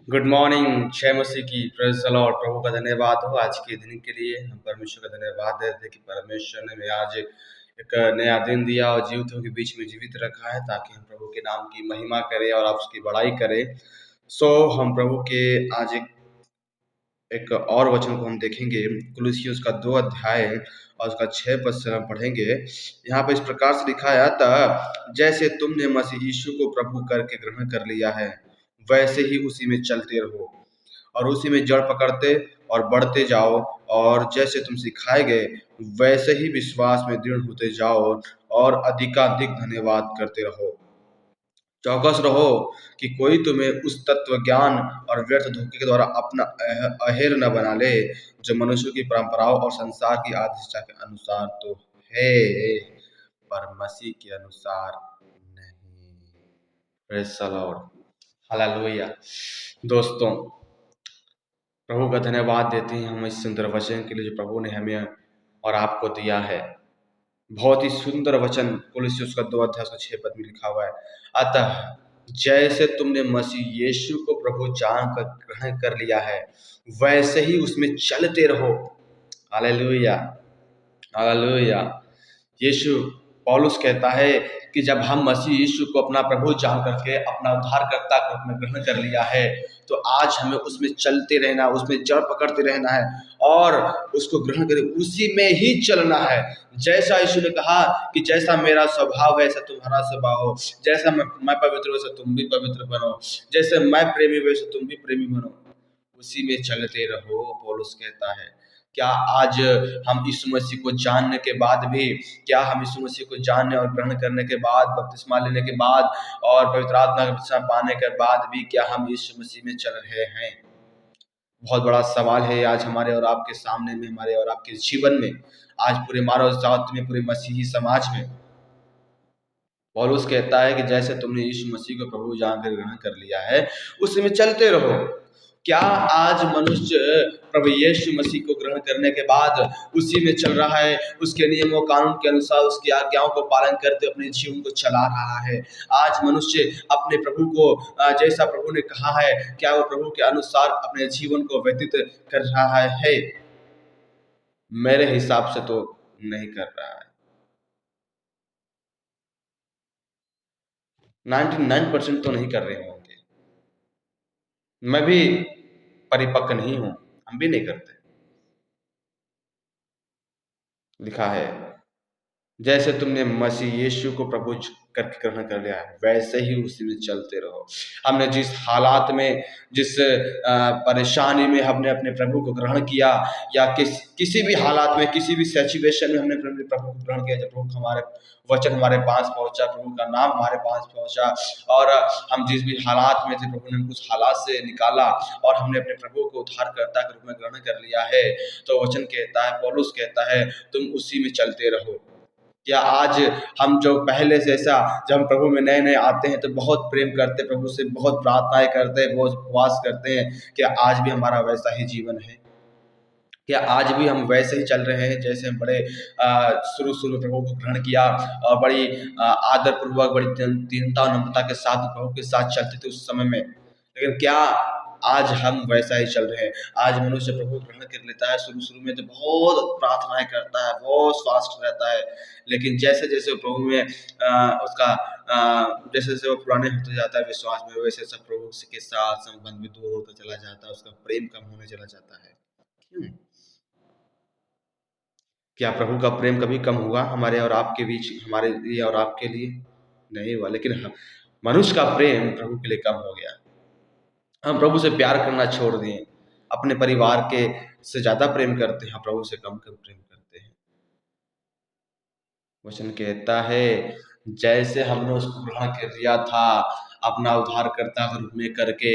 Good morning. जय मसीह की। Praise the Lord. प्रभु का धन्यवाद हो आज के दिन के लिए। हम परमेश्वर का धन्यवाद देते हैं कि परमेश्वर ने हमें आज एक नया दिन दिया और जीवितों के बीच में जीवित रखा है, ताकि हम प्रभु के नाम की महिमा करें और आप उसकी बड़ाई करें। हम प्रभु के आज एक और वचन को हम देखेंगे, कुलुस्सियों का 2 अध्याय और उसका 6 पद से हम पढ़ेंगे। यहाँ पर इस प्रकार से लिखा है, अतः जैसे तुमने मसीह यीशु को प्रभु करके ग्रहण कर लिया है, वैसे ही उसी में चलते रहो और उसी में जड़ पकड़ते और बढ़ते जाओ, और जैसे तुम सिखाए गए वैसे ही विश्वास में दृढ़ होते जाओ और अधिकाधिक धन्यवाद करते रहो। चौकस रहो कि कोई तुम्हें उस तत्व ज्ञान और व्यर्थ धोखे के द्वारा अपना अहेर न बना ले, जो मनुष्य की परंपराओं और संसार की आदर्शता के अनुसार तो है, पर मसीह के अनुसार नहीं। Praise the Lord. हालेलुया। दोस्तों, प्रभु का धन्यवाद देते हैं हम इस सुंदर वचन के लिए जो प्रभु ने हमें और आपको दिया है। बहुत ही सुंदर वचन कुलुस्सियों का 2 अध्याय उसका 6 पद में लिखा हुआ है, अतः जैसे तुमने मसीह यीशु को प्रभु जान कर ग्रहण कर लिया है, वैसे ही उसमें चलते रहो। Hallelujah, hallelujah. यीशु पौलुस कहता है कि जब हम मसीह यीशु को अपना प्रभु जान करके अपना उद्धारकर्ता के रूप में ग्रहण कर लिया है, तो आज हमें उसमें चलते रहना, उसमें जड़ पकड़ते रहना है और उसको ग्रहण कर उसी में ही चलना है। जैसा यीशु ने कहा कि जैसा मेरा स्वभाव है, ऐसा तुम्हारा स्वभाव हो। जैसा मैं पवित्र हूं, वैसा तुम भी पवित्र बनो। जैसे मैं प्रेमी हूं, वैसे तुम भी प्रेमी बनो। उसी में चलते रहो, पौलुस कहता है। क्या आज हम यीशु मसीह को जानने के बाद भी, क्या हम यीशु मसीह को जानने और ग्रहण करने के बाद, बपतिस्मा लेने के बाद और पवित्र आत्मा का बपतिस्मा पाने के बाद भी क्या हम यीशु मसीह में चल रहे हैं? बहुत बड़ा सवाल है आज हमारे और आपके सामने में, हमारे और आपके जीवन में, आज पूरे मानव जाति में, पूरे मसीही समाज में। पौलुस कहता है कि जैसे तुमने यीशु मसीह को प्रभु जानकर ग्रहण कर लिया है, उसी में चलते रहो। क्या आज मनुष्य प्रभु यीशु मसीह को ग्रहण करने के बाद उसी में चल रहा है, उसके नियमों कानून के अनुसार उसकी आज्ञाओं को पालन करते अपने जीवन को चला रहा है? आज मनुष्य अपने प्रभु को जैसा प्रभु ने कहा है, क्या वो प्रभु के अनुसार अपने जीवन को व्यतीत कर रहा है? मेरे हिसाब से तो नहीं कर रहा है। 99% तो नहीं कर रहे होंगे। मैं भी परिपक्व नहीं हूं, हम भी नहीं करते। लिखा है, जैसे तुमने मसीह यीशु को प्रभु करके ग्रहण कर लिया है, वैसे ही उसी में चलते रहो। हमने जिस हालात में, जिस परेशानी में हमने अपने प्रभु को ग्रहण किया, या किसी भी हालात में, किसी भी सिचुएशन में हमने अपने प्रभु को ग्रहण किया, जब प्रभु हमारे वचन हमारे पास पहुंचा, प्रभु का नाम हमारे पास पहुंचा और हम जिस भी हालात में थे, प्रभु ने उस हालात से निकाला और हमने अपने प्रभु को उद्धारकर्ता के रूप में ग्रहण कर लिया है, तो वचन कहता है, पौलुस कहता है, तुम उसी में चलते रहो। क्या आज हम जो पहले से ऐसा, जब हम प्रभु में नए नए आते हैं तो बहुत प्रेम करते हैं, प्रभु से बहुत प्रार्थनाएं करते हैं, बहुत उपवास करते हैं, क्या आज भी हमारा वैसा ही जीवन है? क्या आज भी हम वैसे ही चल रहे हैं जैसे हम बड़े शुरू में प्रभु को ग्रहण किया और बड़ी आदर पूर्वक, बड़ी दीनता और नम्रता के साथ प्रभु के साथ चलते थे उस समय में? लेकिन क्या आज हम वैसा ही चल रहे हैं? आज मनुष्य प्रभु ग्रहण कर लेता है, शुरू में तो बहुत प्रार्थनाएं करता है, बहुत फास्ट रहता है, लेकिन जैसे जैसे वो प्रभु में जैसे जैसे वो पुराने होते जाता है विश्वास में, वैसे सब प्रभु के साथ संबंध भी दूर होता चला जाता है, उसका प्रेम कम होने चला जाता है। क्यों? क्या प्रभु का प्रेम कभी कम हुआ हमारे और आपके बीच, हमारे लिए और आपके लिए? नहीं हुआ। लेकिन मनुष्य का प्रेम प्रभु के लिए कम हो गया। हम प्रभु से प्यार करना छोड़ दिए, अपने परिवार के से ज्यादा प्रेम करते हैं, प्रभु से कम प्रेम करते हैं। वचन कहता है, जैसे हमने उसको ग्रहण कर लिया था अपना उद्धारकर्ता के रूप में करके,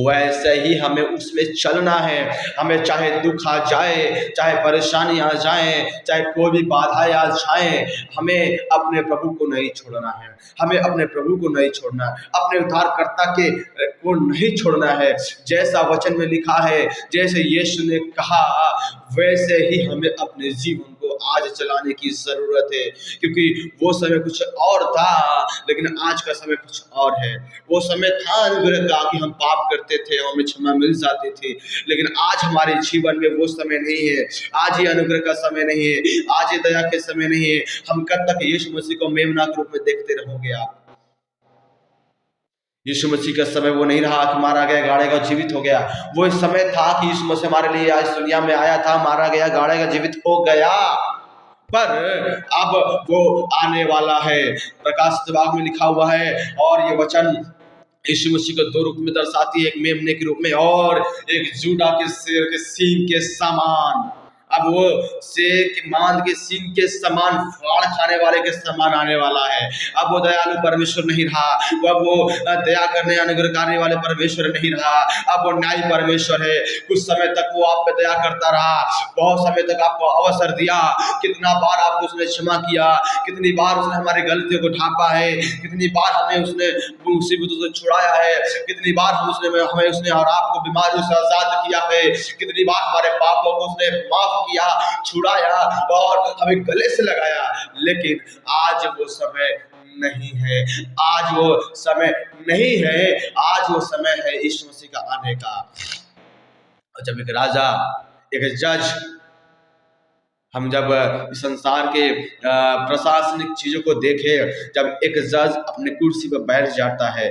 वैसे ही हमें उसमें चलना है। हमें चाहे दुख आ जाए, चाहे परेशानी आ जाए, चाहे कोई भी बाधाएं आ जाए, हमें अपने प्रभु को नहीं छोड़ना है। हमें अपने प्रभु को नहीं छोड़ना, अपने उद्धारकर्ता के को नहीं छोड़ना है। जैसा वचन में लिखा है, जैसे यीशु ने कहा, वैसे ही हमें अपने जीवन को आज चलाने की ज़रूरत है, क्योंकि वो समय कुछ और था, लेकिन आज का समय कुछ और है। वो समय था अनुग्रह का कि हम पाप करते थे और हमें क्षमा मिल जाती थी, लेकिन आज हमारे जीवन में वो समय नहीं है। आज ये अनुग्रह का समय नहीं है, आज ये दया के समय नहीं है। हम कब तक यीशु मसीह को मेमना के रूप में देखते रहोगे आप? यीशु मसीह का समय वो नहीं रहा कि मारा गया, गाड़ा गया, जीवित हो गया। वो इस समय था कि यीशु मसीह हमारे लिए आज दुनिया में आया था, मारा गया, गाड़ा गया, जीवित हो गया। पर अब वो आने वाला है। प्रकाश विभाग में लिखा हुआ है, और ये वचन यीशु मसीह को दो रूप में दर्शाती है, एक मेमने के रूप में और एक जूडा के शेर के सींग के समान। अब वो शेर के मांद के सींग के समान फाड़ खाने वाले के समान आने वाला है। अब वो दयालु परमेश्वर नहीं रहा, अब वो दया करने अनुग्रह करने वाले परमेश्वर नहीं रहा, अब वो न्यायी परमेश्वर है। कुछ समय तक वो आप पे दया करता रहा, बहुत समय तक आपको अवसर दिया, कितना बार आपको उसने क्षमा किया, कितनी बार उसने हमारे गलतियों को ढांपा है, कितनी बार हमें उसने मुसीबतों से छुड़ाया है, कितनी बार हमें उसने और आपको बीमारियों से आजाद किया है, कितनी बार हमारे पापों को उसने माफ किया, छुड़ाया और हमें गले से लगाया। लेकिन आज वो समय नहीं है, आज वो समय नहीं है, आज वो समय है यीशु मसीह का आने का। और जब एक राजा, एक जज, हम जब इस संसार के प्रशासनिक चीजों को देखे, जब एक जज अपने कुर्सी पर बैठ जाता है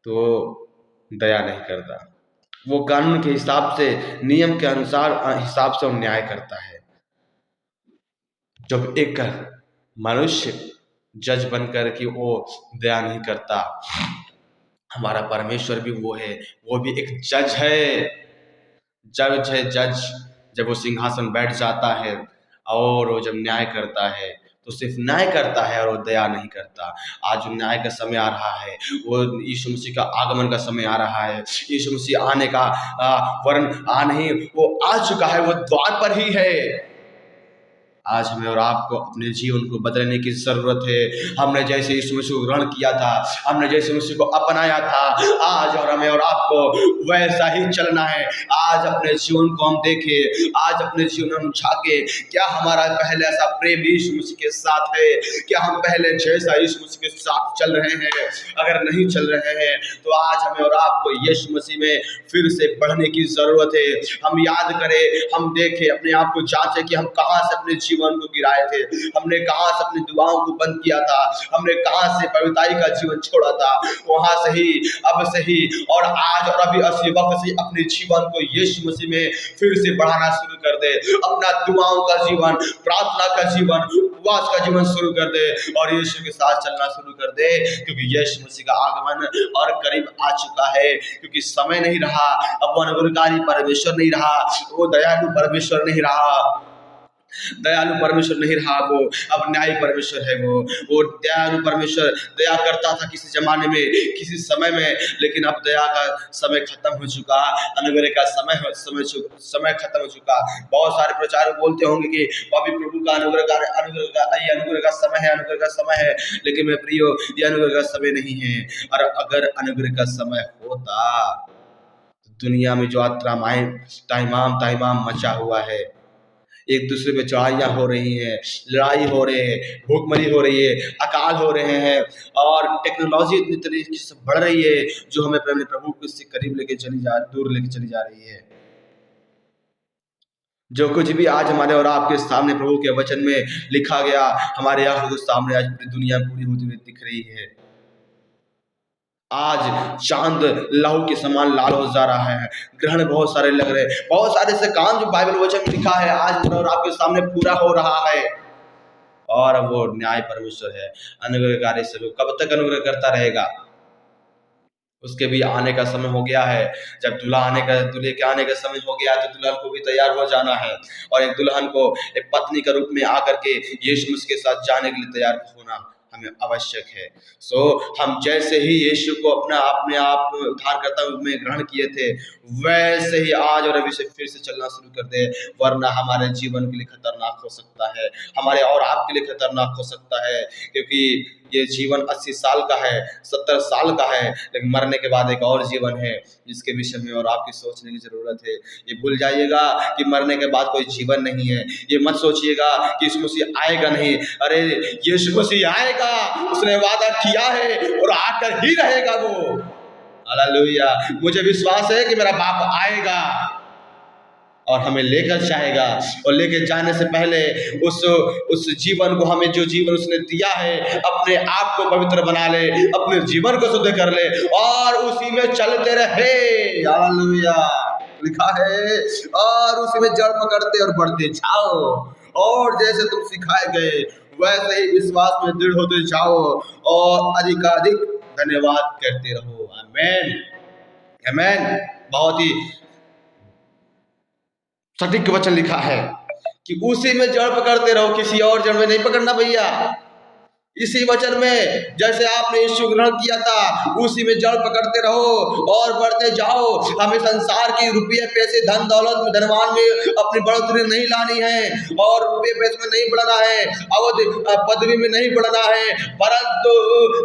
तो दया नहीं करता। वो कानून के हिसाब से, नियम के अनुसार हिसाब से वो न्याय करता है। जब एक मनुष्य जज बनकर कि वो दया नहीं करता, हमारा परमेश्वर भी वो है, वो भी एक जज है, जज है, जज। जब वो सिंहासन बैठ जाता है और वो जब न्याय करता है तो सिर्फ न्याय करता है और वो दया नहीं करता। आज न्याय का समय आ रहा है, वो यीशु मसीह का आगमन का समय आ रहा है, यीशु मसीह आने का वरन आ नहीं, वो आ चुका है, वो द्वार पर ही है। आज हमें और आपको अपने जीवन को बदलने की जरूरत है। हमने जैसे यीशु मसीह को ग्रहण किया था, हमने जैसे मसीह को अपनाया था, आज और हमें और आपको वैसा ही चलना है। आज अपने जीवन को हम देखें, आज अपने जीवन में हम झांके, क्या हमारा पहले ऐसा प्रेम यीशु मसीह के साथ है? क्या हम पहले जैसा यीशु मसीह के साथ चल रहे हैं? अगर नहीं चल रहे हैं तो आज हमें और आपको यीशु मसीह में फिर से बढ़ने की जरूरत है। हम याद करें, हम देखें, अपने आप को जांचें कि हम कहां से अपने जीवन को गिराए थे, हमने कहां से अपनी दुआओं को बंद किया था, हमने कहां से पवित्रता का जीवन छोड़ा था। वहां से ही, अब से ही और आज और अभी इसी वक्त से अपने जीवन को यीशु मसीह में फिर से बढ़ाना शुरू कर दे। अपना दुआओं का जीवन, प्रार्थना का जीवन, उपवास का जीवन शुरू कर दे और यीशु के साथ चलना शुरू कर दे, क्योंकि यीशु मसीह का आगमन और करीब आ चुका है। क्योंकि समय नहीं रहा, अब वो अनुग्रहकारी परमेश्वर नहीं रहा, वो दयालु परमेश्वर नहीं रहा, दयालु परमेश्वर नहीं रहा, वो अब न्यायी परमेश्वर है। वो दयालु परमेश्वर दया करता था किसी जमाने में, किसी समय में, लेकिन अब दया का समय खत्म हो चुका, अनुग्रह का समय खत्म हो चुका। बहुत सारे प्रचारक बोलते होंगे कि अभी प्रभु का अनुग्रह का समय है, अनुग्रह का समय है, लेकिन मैं प्रियो, ये अनुग्रह का समय नहीं है। और अगर अनुग्रह का समय होता, दुनिया में जो आज ताइमाम मचा हुआ है, एक दूसरे पे चढ़ाइयाँ हो रही हैं, लड़ाई हो रही है, भूखमरी हो रही है, अकाल हो रहे हैं, और टेक्नोलॉजी इतनी तरीके से बढ़ रही है जो हमें अपने प्रभु को इससे करीब लेके दूर लेके चली जा रही है। जो कुछ भी आज हमारे और आपके सामने प्रभु के वचन में लिखा गया, हमारे आंखों के सामने आज पूरी दुनिया पूरी होती हुई दिख रही है। आज चांद लहू के समान लाल हो जा रहा है, ग्रहण बहुत सारे लग रहे हैं, बहुत सारे से काम जो बाइबल वचन में लिखा है आज और आपके सामने पूरा हो रहा है। और वो न्याय परमेश्वर है, अनुग्रहकारी से लोग कब तक अनुग्रह करता रहेगा? उसके भी आने का समय हो गया है। जब दूल्हे के आने का समय हो गया तो दुल्हन को भी तैयार हो जाना है, और एक दुल्हन को एक पत्नी के रूप में आकर के यीशु मसीह के साथ जाने के लिए तैयार होना हमें आवश्यक है। सो हम जैसे ही यीशु को अपने आप उद्धारकर्ता रूप में ग्रहण किए थे, वैसे ही आज और अभी से फिर से चलना शुरू कर दे, वरना हमारे जीवन के लिए खतरनाक हो सकता है, हमारे और आपके लिए खतरनाक हो सकता है। क्योंकि ये जीवन 80 साल का है, 70 साल का है, लेकिन मरने के बाद एक और जीवन है जिसके विषय में और आपकी सोचने की ज़रूरत है। ये भूल जाइएगा कि मरने के बाद कोई जीवन नहीं है। ये मत सोचिएगा कि यीशु मसीह आएगा नहीं। अरे यीशु मसीह आएगा, उसने वादा किया है और आकर ही रहेगा वो। हालेलुया। मुझे विश्वास है कि मेरा बाप आएगा और हमें लेकर जाएगा, और लेकर जाने से पहले उस जीवन को, हमें जो जीवन उसने दिया है, अपने आप को पवित्र बना ले, अपने जीवन को शुद्ध कर ले और उसी में चलते रहे। हालेलुया। लिखा है और उसी में जड़ पकड़ते और बढ़ते जाओ, और जैसे तुम सिखाए गए वैसे ही विश्वास में दृढ़ होते जाओ और अधिकाधिक धन्यवाद करते रहो। आमीन, आमीन। बहुत ही सटीक वचन लिखा है कि उसी में जड़ पकड़ते रहो, किसी और जड़ में नहीं पकड़ना भैया। इसी वचन में जैसे आपने यीशु ग्रहण किया था, उसी में जड़ पकड़ते रहो और बढ़ते जाओ। हमें संसार की रुपये पैसे, धन दौलत में, धनवान में अपनी बढ़ोतरी नहीं लानी है और रुपये पैसे में नहीं बढ़ना है, अवध पदवी में नहीं बढ़ना है, परंतु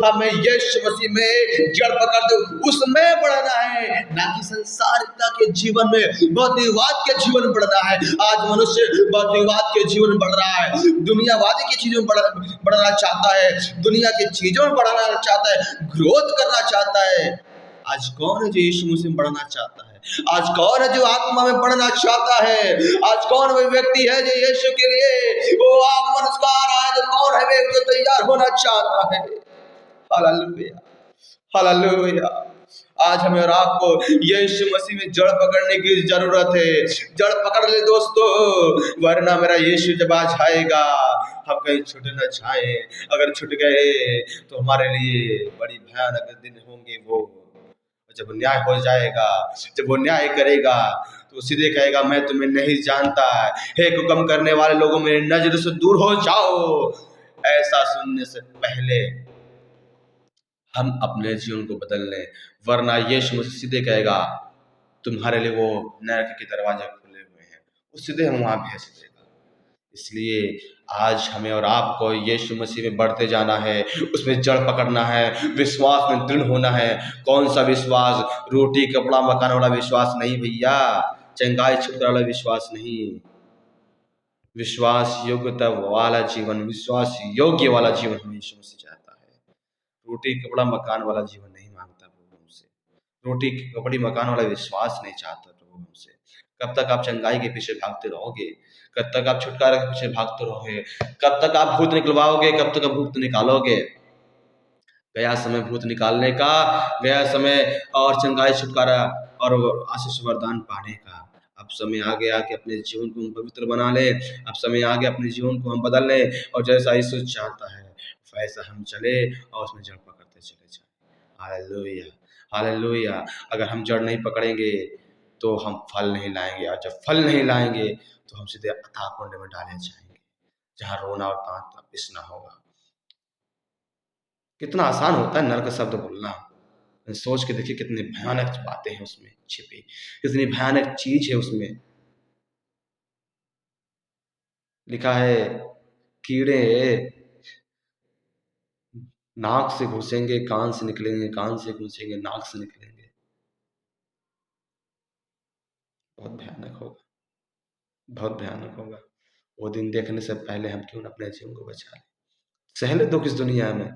हमें यीशु मसीह में जड़ पकड़ते उसमें बढ़ना है, ना कि संसारिकता के जीवन में, भौतिकवाद के जीवन में बढ़ना है। आज मनुष्य भौतिकवाद के जीवन में बढ़ रहा है, दुनियावादी की चीजों में बढ़ना चाहता है, दुनिया की चीजों में बढ़ना चाहता है, ग्रोथ करना चाहता है। आज कौन है जो यीशु मसीह में बढ़ना चाहता है? आज कौन है जो आत्मा में बढ़ना चाहता है? आज कौन वही व्यक्ति है जो यीशु के लिए वो आगमन उसका आ रहा है, जो कौन है वे जो तैयार होना चाहता है? Hallelujah, hallelujah. आज हमें और आपको यीशु मसीह में जड़ पकड़ने की जरूरत है। जड़ पकड़ ले दोस्तों, वरना मेरा यीशु जब आ जाएगा हम कहीं छूट न जाए। अगर छूट गए तो हमारे लिए बड़ी भयानक दिन होंगे। वो जब न्याय हो जाएगा, जब वो न्याय करेगा तो सीधे कहेगा मैं तुम्हें नहीं जानता, हे हुक्म करने वाले लोगों मेरी नजर से दूर हो जाओ। ऐसा सुनने से पहले हम अपने जीवन को बदल लें, वरना यीशु मसीह सीधे कहेगा तुम्हारे लिए वो नरक के दरवाजे खुले हुए हैं, वो सीधे हम वहाँ भेज देगा। इसलिए आज हमें और आपको यीशु मसीह में बढ़ते जाना है, उसमें जड़ पकड़ना है, विश्वास में दृढ़ होना है। कौन सा विश्वास? रोटी कपड़ा मकान वाला विश्वास नहीं भैया, चंगाई छुटकारा वाला विश्वास नहीं। विश्वास योग्यता वाला जीवन, विश्वास योग्य वाला जीवन हमें यीशु मसीह चाहता है। रोटी कपड़ा मकान वाला जीवन नहीं मांगता प्रभु हमसे, रोटी कपड़ी मकान वाला विश्वास नहीं चाहता प्रभु हमसे। कब तक आप चंगाई के पीछे भागते रहोगे? कब तक आप छुटकारा के पीछे भागते रहोगे? कब तक आप भूत निकलवाओगे? कब तक आप भूत निकालोगे? गया समय भूत निकालने का, गया समय और चंगाई छुटकारा और आशीष वरदान पाने का। अब समय आ गया कि अपने जीवन को हम पवित्र बना ले, अब समय आ गया अपने जीवन को हम बदल लें और जैसा यीशु चाहता है वैसा हम चले और उसमें जड़ पकड़ते चले जाए। Hallelujah, hallelujah. अगर हम जड़ नहीं पकड़ेंगे तो हम फल नहीं लाएंगे, और जब फल नहीं लाएंगे तो हम सीधे अथाह कुंड में डाले जाएंगे, जहाँ रोना और दांत पिसना होगा। कितना आसान होता है नर्क शब्द बोलना, सोच के देखिए कितनी भयानक बातें हैं उसमें छिपी, कितनी भयानक चीज है उसमें। लिखा है कीड़े नाक से घुसेंगे कान से निकलेंगे, कान से घुसेंगे नाक से निकलेंगे। बहुत भयानक होगा, बहुत भयानक होगा। वो दिन देखने से पहले हम क्यों न अपने जीवन को बचा लें। सह ले दुख इस दुनिया में,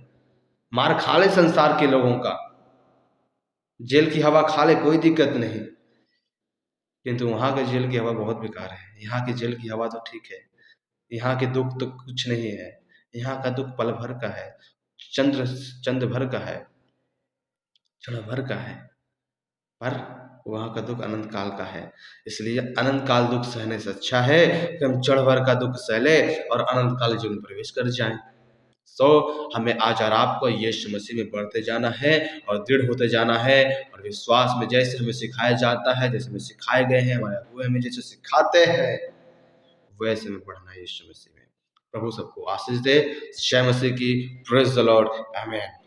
मार खा ले संसार के लोगों का, जेल की हवा खा ले, कोई दिक्कत नहीं, किंतु वहाँ के जेल की हवा बहुत बेकार है। यहाँ की जेल की हवा तो ठीक है, यहाँ के दुख तो कुछ नहीं है। यहाँ का दुख पल भर का है, चंद भर का है, क्षण भर का है, पर वहाँ का दुख अनंत काल का है। इसलिए अनंत काल दुख सहने से अच्छा है कि हम क्षण भर का दुख सह ले और अनंत काल जीवन में प्रवेश कर जाएं। हमें आज और आपको यीशु मसीह में बढ़ते जाना है और दृढ़ होते जाना है, और विश्वास में जैसे हमें सिखाया जाता है, जैसे हमें सिखाए गए हैं, हमारे अगुए हमें जैसे सिखाते हैं वैसे में बढ़ना है यीशु मसीह में। प्रभु सबको आशीष दे। जय मसीह की। Praise the Lord. आमीन।